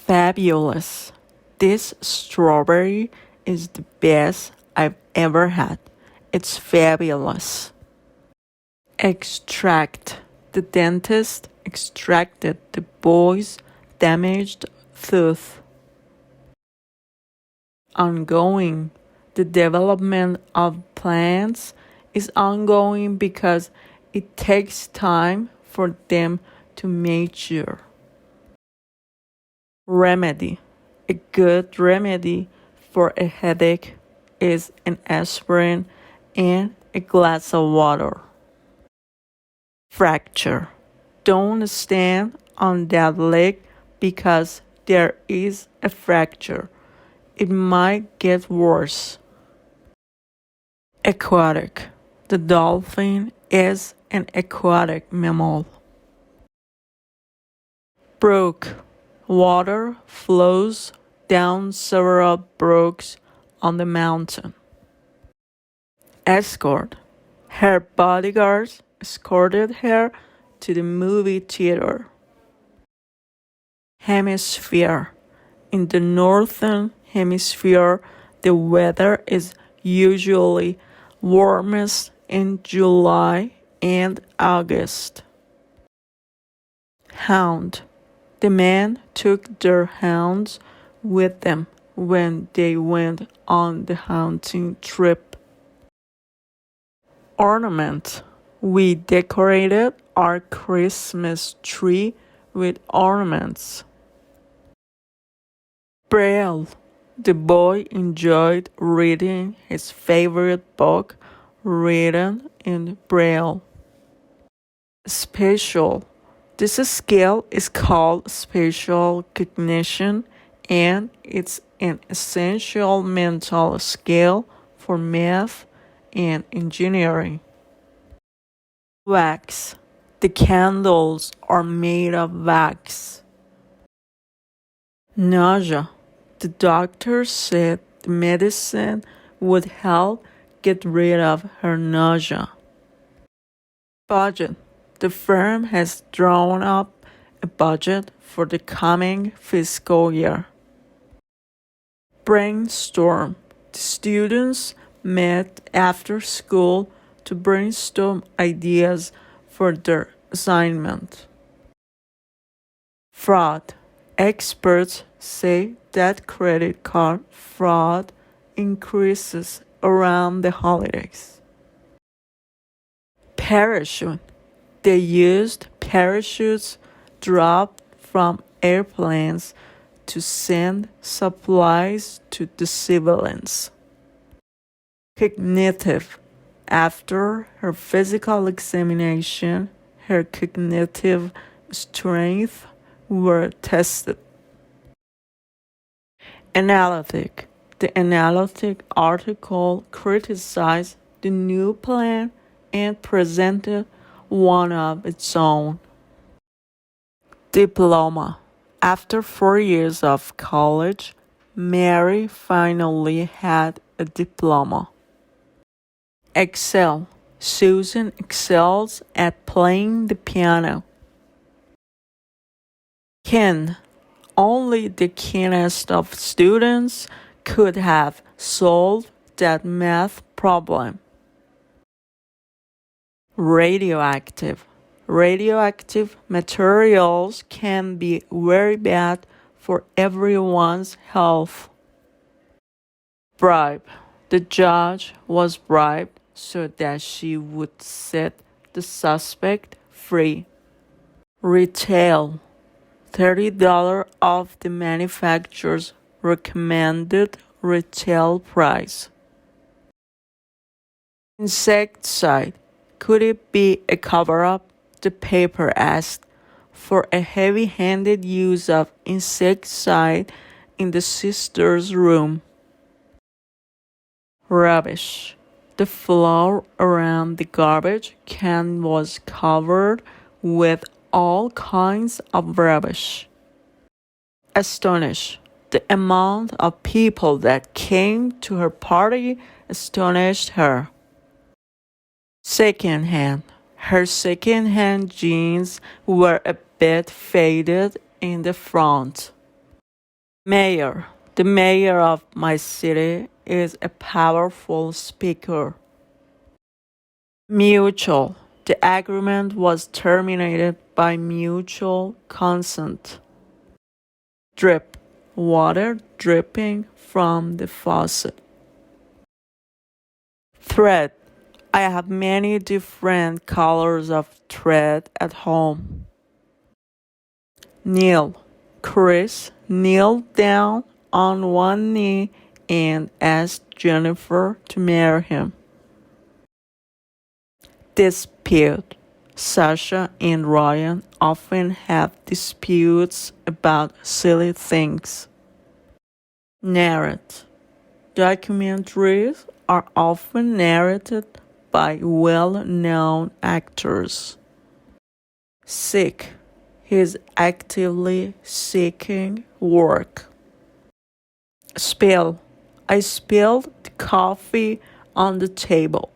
Fabulous. This strawberry is the best I've ever had. It's fabulous. Extract. The dentist extracted the boy's damaged tooth. Ongoing. The development of plants is ongoing because it takes time for them to mature. Remedy. A good remedy for a headache is an aspirin and a glass of water. Fracture. Don't stand on that leg because there is a fracture. It might get worse. Aquatic. The dolphin is an aquatic mammal. Brook. Water flows down several brooks on the mountain. Escort. Her bodyguards escorted her to the movie theater. Hemisphere. In the northern hemisphere, the weather is usually warmest in July and August. Hound. The men took their hounds with them when they went on the hunting trip. Ornament. We decorated our Christmas tree with ornaments. Braille. The boy enjoyed reading his favorite book written in Braille. Spatial. This skill is called spatial cognition, and it's an essential mental skill for math and engineering. Wax. The candles are made of wax. Nausea. The doctor said the medicine would help get rid of her nausea. Budget. The firm has drawn up a budget for the coming fiscal year. Brainstorm. The students met after school to brainstorm ideas for their assignment. Fraud. Experts say that credit card fraud increases around the holidays. Parachute. They used parachutes dropped from airplanes to send supplies to the civilians. Cognitive. After her physical examination, her cognitive strength were tested. Analytic. The analytic article criticized the new plan and presented one of its own. Diploma. After 4 years of college, Mary finally had a diploma. Excel. Susan excels at playing the piano. Ken. Only the keenest of students could have solved that math problem. Radioactive. Radioactive materials can be very bad for everyone's health. Bribe. The judge was bribed so that she would set the suspect free. Retail. $30 off the manufacturer's recommended retail price. Insecticide. Could it be a cover-up? The paper asked for a heavy-handed use of insecticide in the sister's room. Rubbish. The floor around the garbage can was covered with all kinds of rubbish. Astonish. The amount of people that came to her party astonished her. Secondhand. Her secondhand jeans were a bit faded in the front. Mayor. The mayor of my city is a powerful speaker. Mutual. The agreement was terminated by mutual consent. Drip. Water dripping from the faucet. Thread. I have many different colors of thread at home. Kneel. Chris kneeled down on one knee and asked Jennifer to marry him. Dispute. Sasha and Ryan often have disputes about silly things. Narrate. Documentaries are often narrated by well-known actors. Seek. He is actively seeking work. Spill. I spilled the coffee on the table.